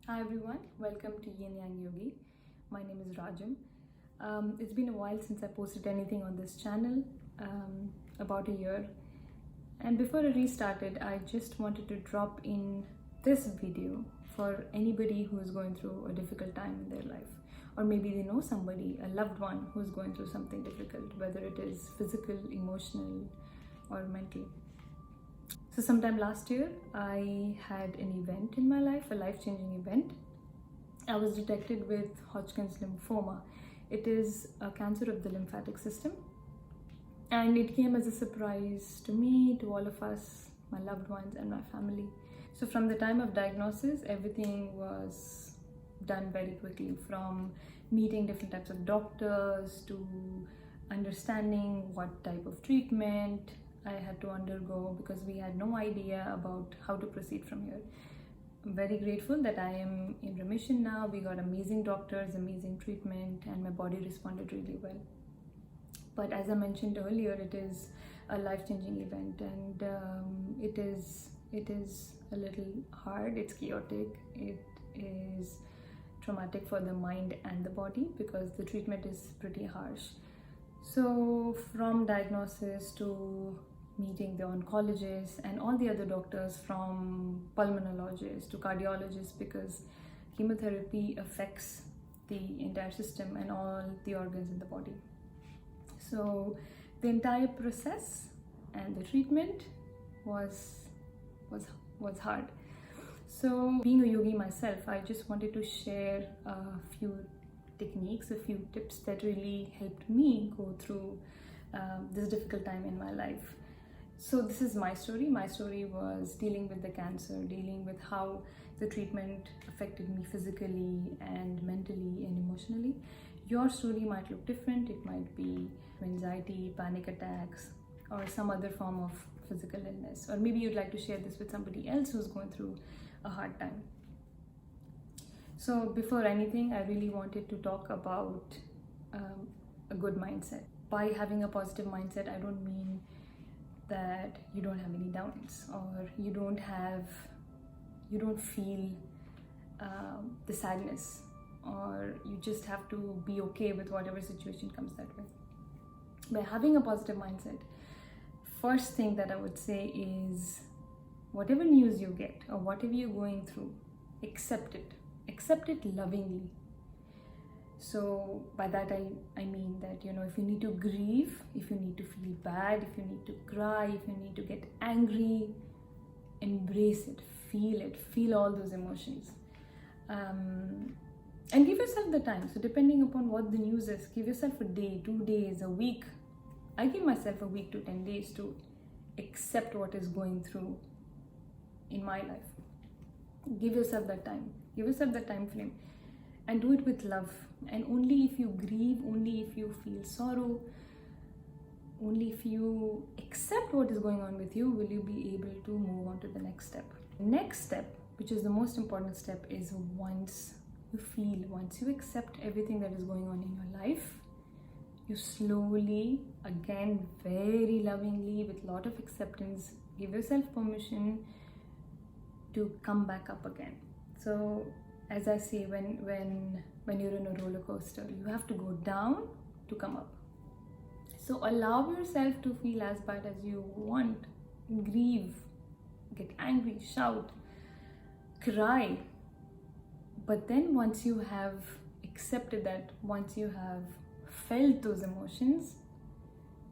Hi everyone, welcome to Yin Yang Yogi. My name is Rajam. It's been a while since I posted anything on this channel, about a year. And before I restarted, I just wanted to drop in this video for anybody who is going through a difficult time in their life. Or maybe they know somebody, a loved one, who is going through something difficult, whether it is physical, emotional, or mental. So sometime last year, I had an event in my life, a life-changing event. I was detected with Hodgkins lymphoma. It is a cancer of the lymphatic system. And it came as a surprise to me, to all of us, my loved ones and my family. So from the time of diagnosis, everything was done very quickly, from meeting different types of doctors to understanding what type of treatment I had to undergo, because we had no idea about how to proceed from here. I'm very grateful that I am in remission now. We got amazing doctors, amazing treatment, and my body responded really well. But as I mentioned earlier, it is a life-changing event, and it is a little hard. It's chaotic. It is traumatic for the mind and the body because the treatment is pretty harsh. So from diagnosis to meeting the oncologist and all the other doctors, from pulmonologists to cardiologists, because chemotherapy affects the entire system and all the organs in the body. So the entire process and the treatment was hard. So being a yogi myself, I just wanted to share a few techniques, a few tips that really helped me go through this difficult time in my life. So this is my story. My story was dealing with the cancer, dealing with how the treatment affected me physically and mentally and emotionally. Your story might look different. It might be anxiety, panic attacks, or some other form of physical illness. Or maybe you'd like to share this with somebody else who's going through a hard time. So before anything, I really wanted to talk about a good mindset. By having a positive mindset, I don't mean that you don't have any downs, or you don't feel the sadness, or you just have to be okay with whatever situation comes that way. By having a positive mindset, first thing that I would say is, whatever news you get or whatever you're going through, accept it lovingly. So by that I mean that, if you need to grieve, if you need to feel bad, if you need to cry, if you need to get angry, embrace it, feel all those emotions, and give yourself the time. So depending upon what the news is, give yourself a day, 2 days, a week. I give myself a week to 10 days to accept what is going through in my life. Give yourself that time, give yourself that time frame, and do it with love. And only if you grieve, only if you feel sorrow, only if you accept what is going on with you, will you be able to move on to the next step. Next step, which is the most important step, is once you accept everything that is going on in your life, you slowly, again very lovingly, with a lot of acceptance, give yourself permission to come back up again. So as I say, when you're in a roller coaster, you have to go down to come up. So allow yourself to feel as bad as you want, grieve, get angry, shout, cry. But then once you have accepted that, once you have felt those emotions,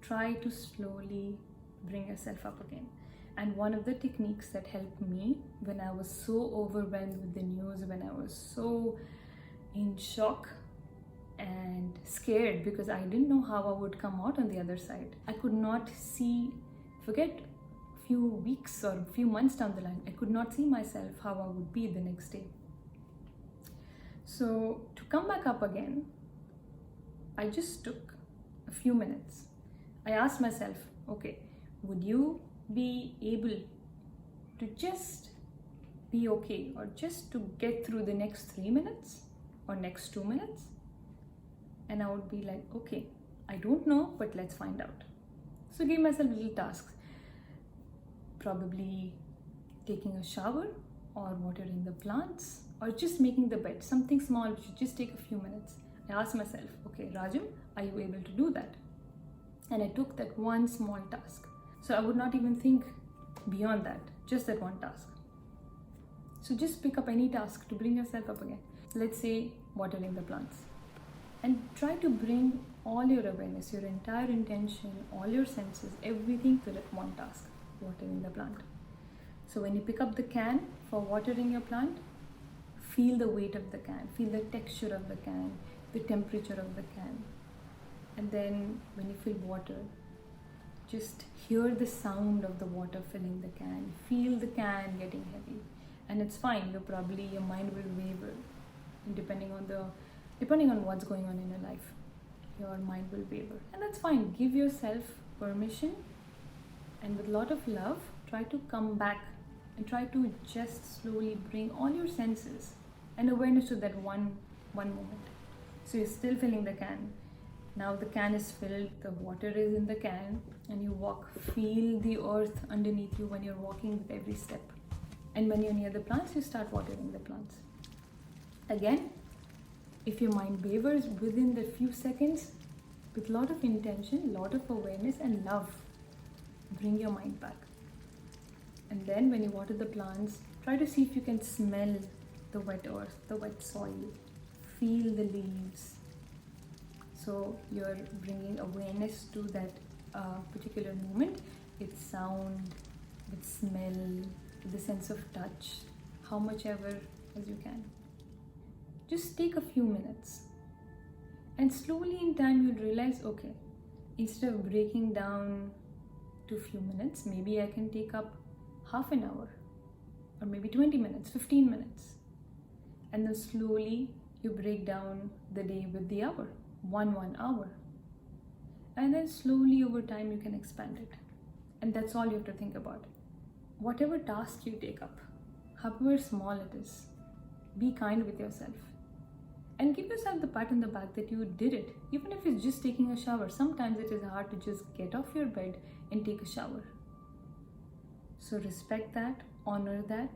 try to slowly bring yourself up again. And one of the techniques that helped me when I was so overwhelmed with the news, when I was so in shock and scared because I didn't know how I would come out on the other side. I could not see, forget a few weeks or a few months down the line, I could not see myself how I would be the next day. So to come back up again, I just took a few minutes. I asked myself, okay, would you be able to just be okay, or just to get through the next 3 minutes or next 2 minutes? And I would be like, okay, I don't know, but let's find out. So give myself little tasks, probably taking a shower or watering the plants, or just making the bed, something small which would just take a few minutes. I asked myself, okay, Rajam, are you able to do that? And I took that one small task. So I would not even think beyond that, just that one task. So just pick up any task to bring yourself up again. Let's say watering the plants. And try to bring all your awareness, your entire intention, all your senses, everything to that one task, watering the plant. So when you pick up the can for watering your plant, feel the weight of the can, feel the texture of the can, the temperature of the can. And then when you fill water, just hear the sound of the water filling the can, feel the can getting heavy. And it's fine, your mind will waver depending on what's going on in your life. Your mind will waver, and that's fine. Give yourself permission, and with a lot of love, try to come back and try to just slowly bring all your senses and awareness to that one moment. So you're still filling the can. Now the can is filled, the water is in the can, and you walk. Feel the earth underneath you when you're walking with every step. And when you're near the plants, you start watering the plants. Again, if your mind wavers within the few seconds, with a lot of intention, lot of awareness and love, bring your mind back. And then when you water the plants, try to see if you can smell the wet earth, the wet soil, feel the leaves. So you're bringing awareness to that particular moment with sound, with smell, with the sense of touch, how much ever as you can. Just take a few minutes, and slowly in time you'll realize, okay, instead of breaking down to a few minutes, maybe I can take up half an hour, or maybe 20 minutes, 15 minutes. And then slowly you break down the day with the hour, one hour. And then slowly over time you can expand it. And that's all you have to think about. Whatever task you take up, however small it is, be kind with yourself. And give yourself the pat on the back that you did it. Even if it's just taking a shower. Sometimes it is hard to just get off your bed and take a shower. So respect that, honor that,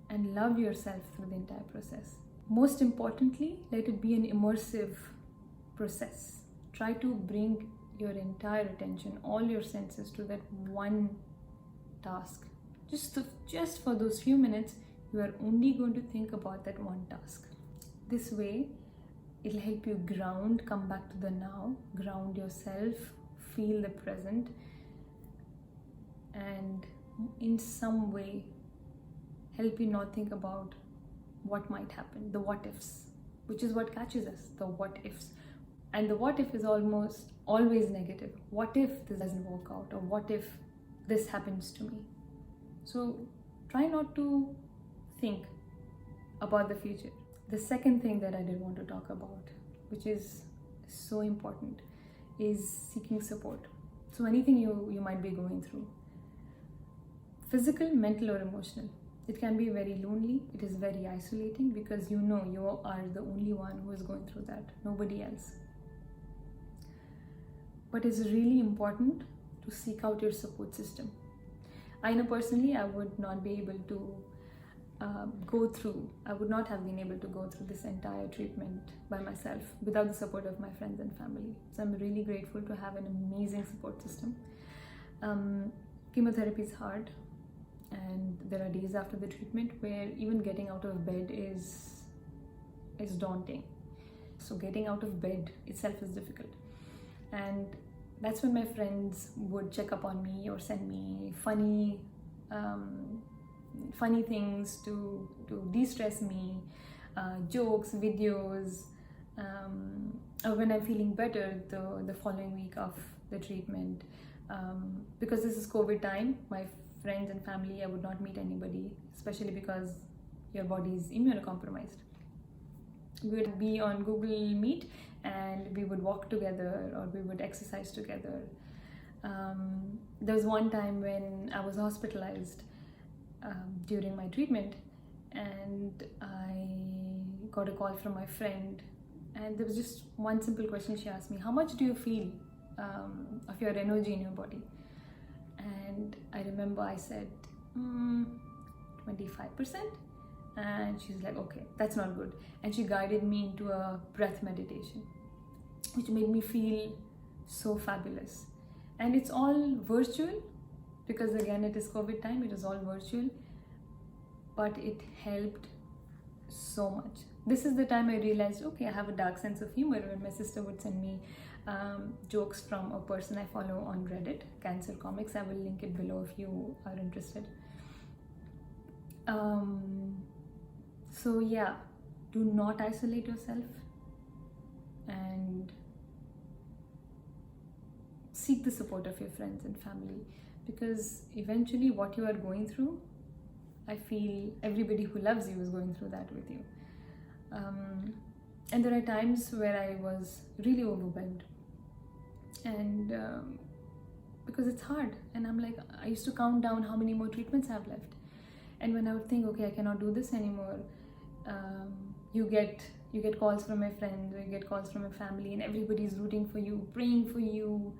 and love yourself through the entire process. Most importantly, let it be an immersive process. Try to bring your entire attention, all your senses to that one task. Just for those few minutes, you are only going to think about that one task. This way, it'll help you ground, come back to the now, ground yourself, feel the present, and in some way help you not think about what might happen, the what ifs, which is what catches us, the what ifs. And the what if is almost always negative. What if this doesn't work out, or what if this happens to me? So try not to think about the future. The second thing that I did want to talk about, which is so important, is seeking support. So anything you might be going through, physical, mental, or emotional, it can be very lonely. It is very isolating because you know you are the only one who is going through that, nobody else. But it's really important to seek out your support system. I know personally I would not be able to I would not have been able to go through this entire treatment by myself without the support of my friends and family. So I'm really grateful to have an amazing support system. Chemotherapy is hard, and there are days after the treatment where even getting out of bed is daunting. So getting out of bed itself is difficult. And that's when my friends would check up on me or send me funny things to de-stress me, jokes, videos, or when I'm feeling better the following week of the treatment. Because this is COVID time, my friends and family, I would not meet anybody, especially because your body is immunocompromised. We would be on Google Meet and we would walk together or we would exercise together. There was one time when I was hospitalized during my treatment, and I got a call from my friend, and there was just one simple question she asked me: how much do you feel of your energy in your body? And I remember I said 25%, And she's like, okay, that's not good. And she guided me into a breath meditation, which made me feel so fabulous. And it's all virtual because, again, it is COVID time, it is all virtual, but it helped so much. This is the time I realized, okay, I have a dark sense of humor. When my sister would send me jokes from a person I follow on Reddit, Cancer Comics, I will link it below if you are interested. So yeah, do not isolate yourself and seek the support of your friends and family, because eventually what you are going through, I feel everybody who loves you is going through that with you. And there are times where I was really overwhelmed, and because it's hard, and I'm like, I used to count down how many more treatments I have left. And when I would think, okay, I cannot do this anymore, you get calls from my friends, or you get calls from my family, and everybody's rooting for you, praying for you,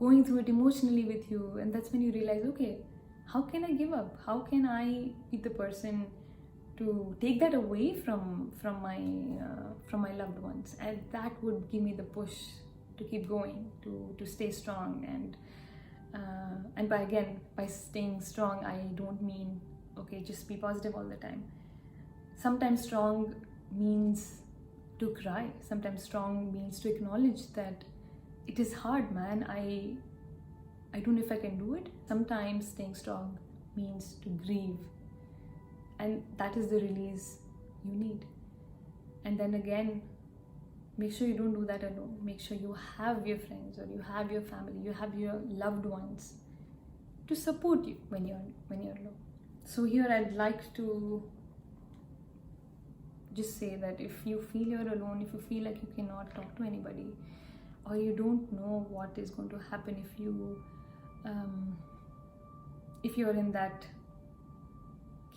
going through it emotionally with you. And that's when you realize, okay, how can I give up? How can I be the person to take that away from my loved ones? And that would give me the push to keep going, to stay strong. And by staying strong, I don't mean, okay, just be positive all the time. Sometimes strong means to cry. Sometimes strong means to acknowledge that it is hard, man. I don't know if I can do it. Sometimes staying strong means to grieve, and that is the release you need. And then again, make sure you don't do that alone. Make sure you have your friends, or you have your family, you have your loved ones to support you when you're low. So here I'd like to just say that if you feel you're alone, if you feel like you cannot talk to anybody, or you don't know what is going to happen if you're in that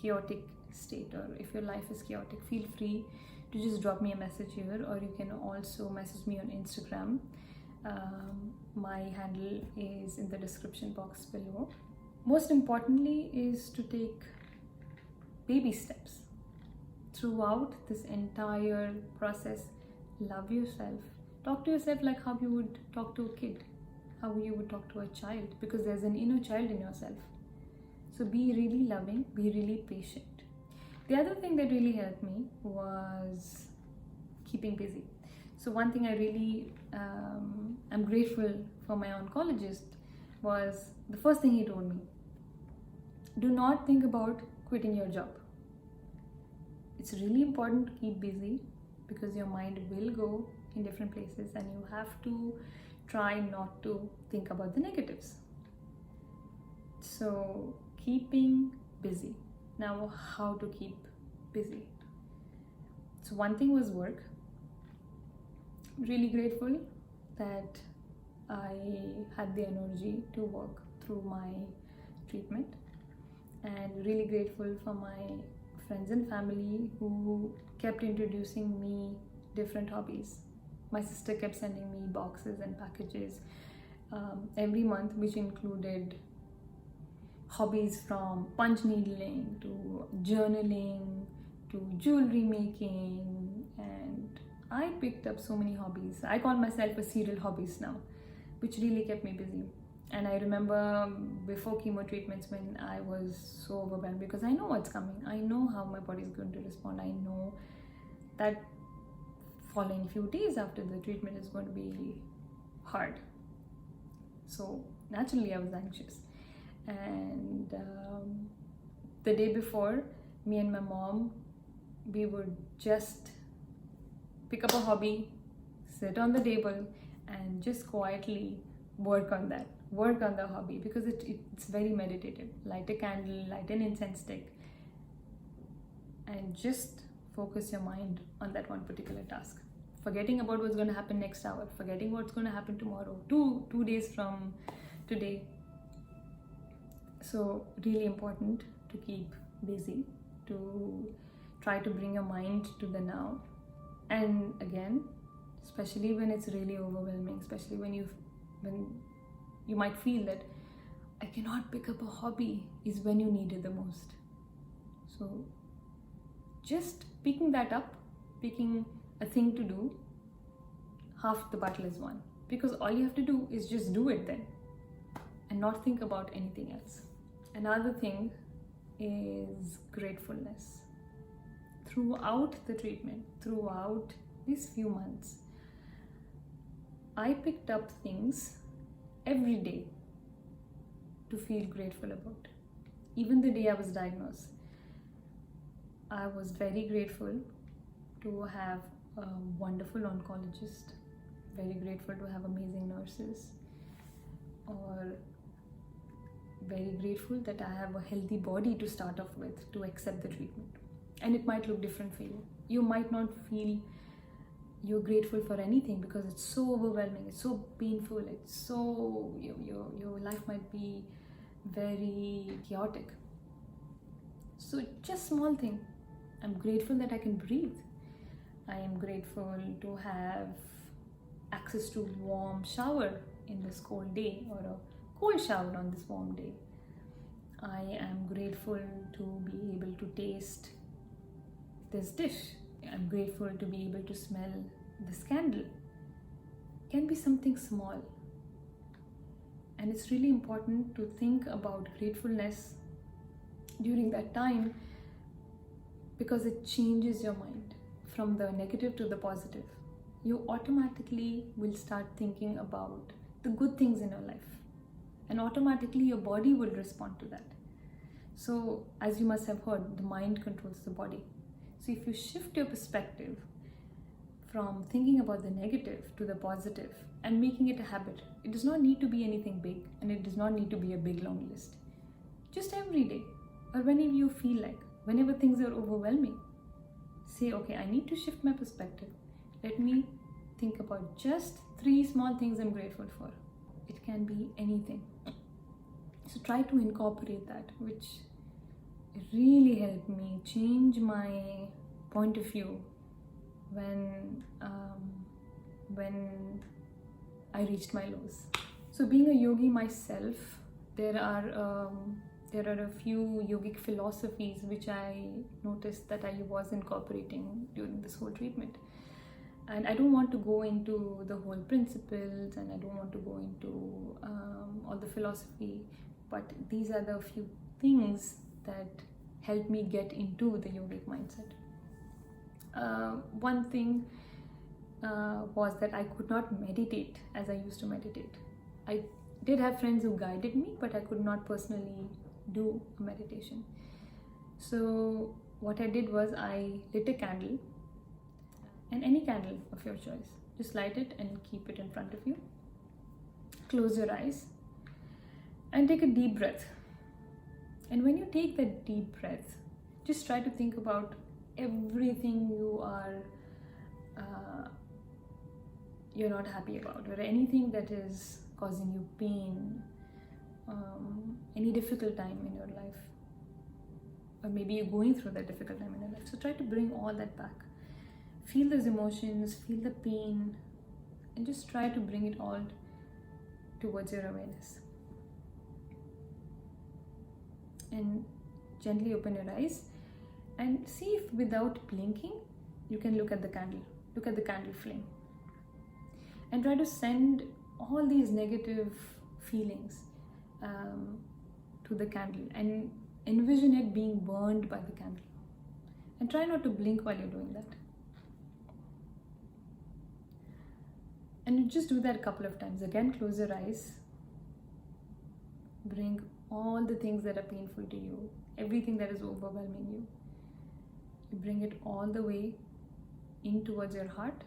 chaotic state, or if your life is chaotic, feel free to just drop me a message here, or you can also message me on Instagram. My handle is in the description box below. Most importantly is to take baby steps throughout this entire process. Love yourself. Talk to yourself like how you would talk to a kid, how you would talk to a child, because there's an inner child in yourself. So be really loving, be really patient. The other thing that really helped me was keeping busy. So one thing I really am grateful for my oncologist was the first thing he told me: do not think about quitting your job. It's really important to keep busy, because your mind will go in different places, and you have to try not to think about the negatives. So keeping busy. Now, how to keep busy? So one thing was work. Really grateful that I had the energy to work through my treatment, and really grateful for my friends and family who kept introducing me different hobbies. My sister kept sending me boxes and packages every month, which included hobbies from punch needling to journaling to jewelry making, and I picked up so many hobbies. I call myself a serial hobbyist now, which really kept me busy. And I remember before chemo treatments, when I was so overwhelmed, because I know what's coming. I know how my body is going to respond. I know that following few days after the treatment is going to be hard. So naturally I was anxious. And the day before, me and my mom, we would just pick up a hobby, sit on the table, and just quietly work on the hobby, because it's very meditative. Light a candle, light an incense stick, and just focus your mind on that one particular task, forgetting about what's going to happen next hour, forgetting what's going to happen tomorrow, two days from today. So really important to keep busy, to try to bring your mind to the now. And again, especially when it's really overwhelming, especially when you might feel that I cannot pick up a hobby, is when you need it the most. So just picking that up, picking a thing to do, half the battle is won. Because all you have to do is just do it then and not think about anything else. Another thing is gratefulness. Throughout the treatment, throughout these few months, I picked up things every day to feel grateful about. Even the day I was diagnosed, I was very grateful to have a wonderful oncologist, very grateful to have amazing nurses, or very grateful that I have a healthy body to start off with to accept the treatment. And it might look different for you. You might not feel you're grateful for anything because it's so overwhelming, it's so painful, it's so, your life might be very chaotic. So just small thing. I'm grateful that I can breathe. I am grateful to have access to warm shower in this cold day, or a cold shower on this warm day. I am grateful to be able to taste this dish. I'm grateful to be able to smell this candle. It can be something small. And it's really important to think about gratefulness during that time, because it changes your mind from the negative to the positive. You automatically will start thinking about the good things in your life, and automatically your body will respond to that. So as you must have heard, the mind controls the body. So if you shift your perspective from thinking about the negative to the positive and making it a habit, it does not need to be anything big, and it does not need to be a big long list. Just every day, or whenever you feel like, whenever things are overwhelming, say, okay, I need to shift my perspective. Let me think about just 3 small things I'm grateful for. It can be anything. So try to incorporate that, which really helped me change my point of view when I reached my lows. So being a yogi myself, there are a few yogic philosophies which I noticed that I was incorporating during this whole treatment. And I don't want to go into the whole principles, and I don't want to go into all the philosophy, but these are the few things that helped me get into the yogic mindset. One thing was that I could not meditate as I used to meditate. I did have friends who guided me, but I could not personally do a meditation. So what I did was I lit a candle, and any candle of your choice. Just light it and keep it in front of you. Close your eyes and take a deep breath. And when you take that deep breath, just try to think about everything you're not happy about, or anything that is causing you pain, any difficult time in your life, or maybe you're going through that difficult time in your life. So try to bring all that back. Feel those emotions, feel the pain, and just try to bring it all towards your awareness. And gently open your eyes and see if without blinking you can look at the candle flame, and try to send all these negative feelings to the candle, and envision it being burned by the candle, and try not to blink while you're doing that. And you just do that a couple of times. Again, close your eyes, bring all the things that are painful to you, everything that is overwhelming you, you bring it all the way in towards your heart,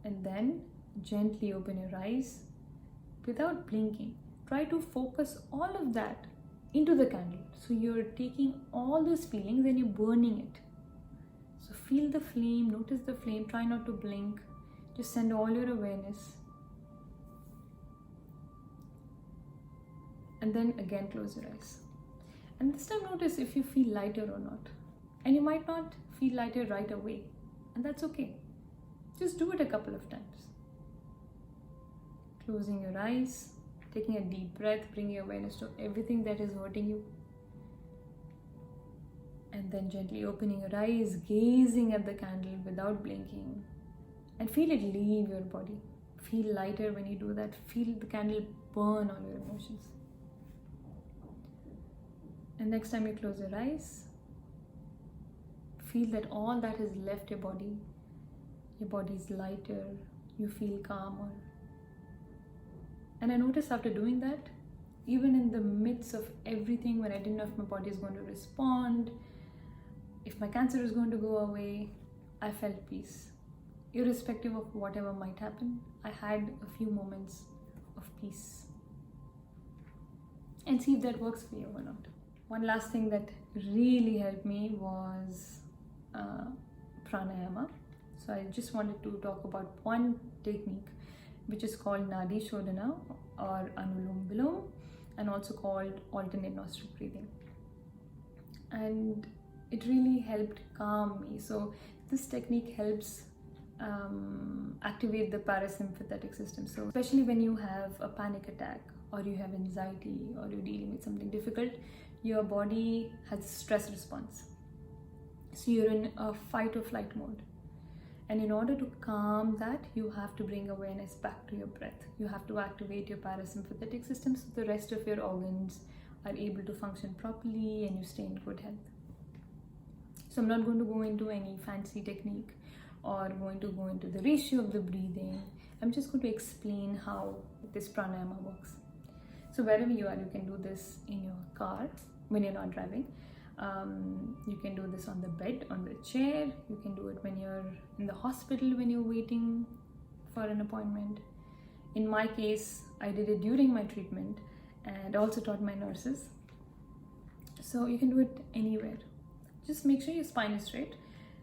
and then gently open your eyes without blinking. Try to focus all of that into the candle. So you're taking all those feelings and you're burning it. So feel the flame, notice the flame, try not to blink, just send all your awareness. And then again close your eyes. And this time notice if you feel lighter or not. And you might not feel lighter right away, and that's okay. Just do it a couple of times. Closing your eyes, taking a deep breath, bringing awareness to everything that is hurting you. And then gently opening your eyes, gazing at the candle without blinking, and feel it leave your body. Feel lighter when you do that. Feel the candle burn all your emotions. And next time you close your eyes, feel that all that has left your body is lighter, you feel calmer. And I noticed after doing that, even in the midst of everything, when I didn't know if my body is going to respond, if my cancer is going to go away, I felt peace. Irrespective of whatever might happen, I had a few moments of peace. And see if that works for you or not. One last thing that really helped me was pranayama. So I just wanted to talk about one technique which is called Nadi Shodhana or Anulom Vilom, and also called alternate nostril breathing. And it really helped calm me. So this technique helps activate the parasympathetic system. So especially when you have a panic attack, or you have anxiety, or you're dealing with something difficult, your body has a stress response. So you're in a fight or flight mode. And in order to calm that, you have to bring awareness back to your breath. You have to activate your parasympathetic system so the rest of your organs are able to function properly and you stay in good health. So I'm not going to go into any fancy technique or going to go into the ratio of the breathing. I'm just going to explain how this pranayama works. So wherever you are, you can do this in your car when you're not driving. You can do this on the bed, on the chair. You can do it when you're in the hospital, when you're waiting for an appointment. In my case, I did it during my treatment and also taught my nurses. So you can do it anywhere. Just make sure your spine is straight.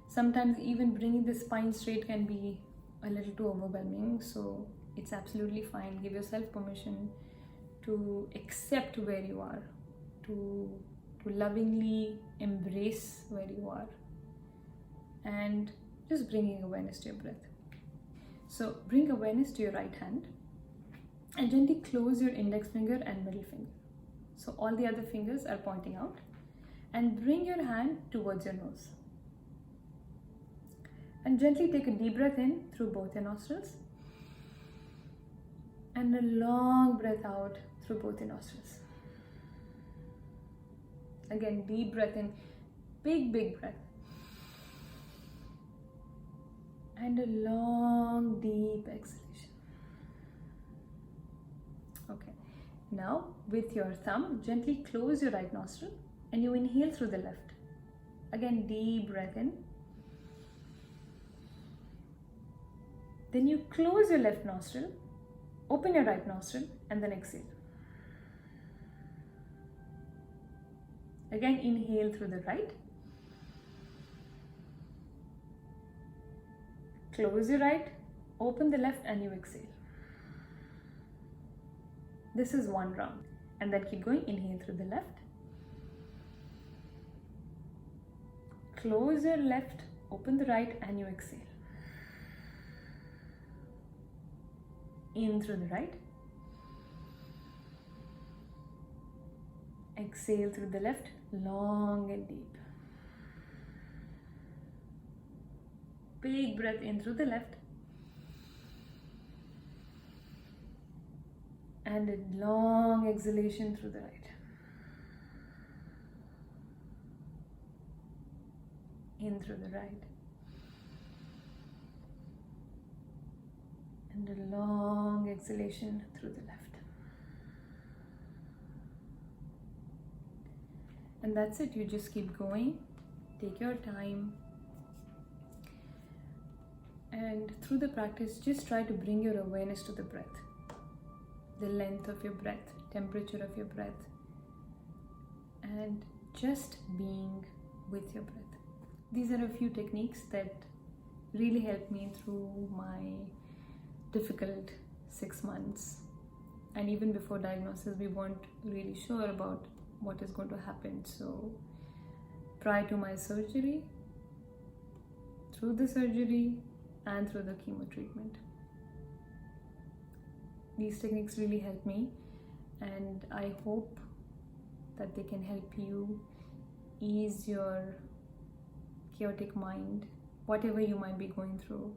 Sometimes even bringing the spine straight can be a little too overwhelming. So it's absolutely fine. Give yourself permission to accept where you are, to lovingly embrace where you are, and just bringing awareness to your breath. So bring awareness to your right hand and gently close your index finger and middle finger. So all the other fingers are pointing out, and bring your hand towards your nose. And gently take a deep breath in through both your nostrils and a long breath out through both your nostrils. Again, deep breath in, big breath. And a long, deep exhalation. Okay, now with your thumb, gently close your right nostril and you inhale through the left. Again, deep breath in. Then you close your left nostril, open your right nostril, and then exhale. Again, inhale through the right. Close your right, open the left, and you exhale. This is one round. And then keep going. Inhale through the left. Close your left, open the right, and you exhale. In through the right. Exhale through the left, long and deep. Big breath in through the left. And a long exhalation through the right. In through the right. And a long exhalation through the left. And that's it. You just keep going. Take your time. And through the practice, just try to bring your awareness to the breath. The length of your breath, temperature of your breath. And just being with your breath. These are a few techniques that really helped me through my difficult 6 months. And even before diagnosis, we weren't really sure about what is going to happen. So prior to my surgery, through the surgery, and through the chemo treatment, these techniques really helped me, and I hope that they can help you ease your chaotic mind, whatever you might be going through,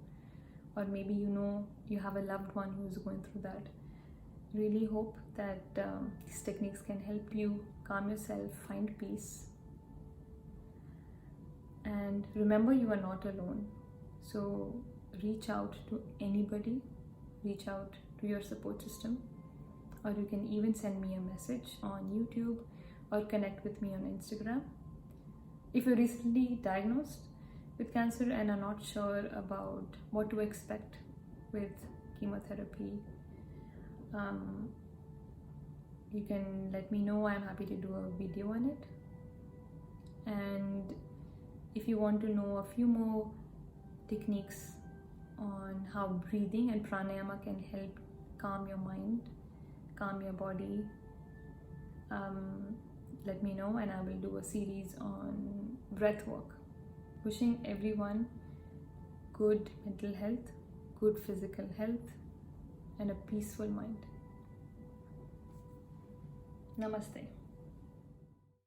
or maybe you have a loved one who's going through that. Really hope that these techniques can help you calm yourself, find peace, and remember you are not alone. So reach out to anybody, reach out to your support system, or you can even send me a message on YouTube or connect with me on Instagram. If you're recently diagnosed with cancer and are not sure about what to expect with chemotherapy, you can let me know. I'm happy to do a video on it. And if you want to know a few more techniques on how breathing and pranayama can help calm your mind, calm your body, let me know, and I will do a series on breath work. Wishing everyone good mental health, good physical health, and a peaceful mind. Namaste.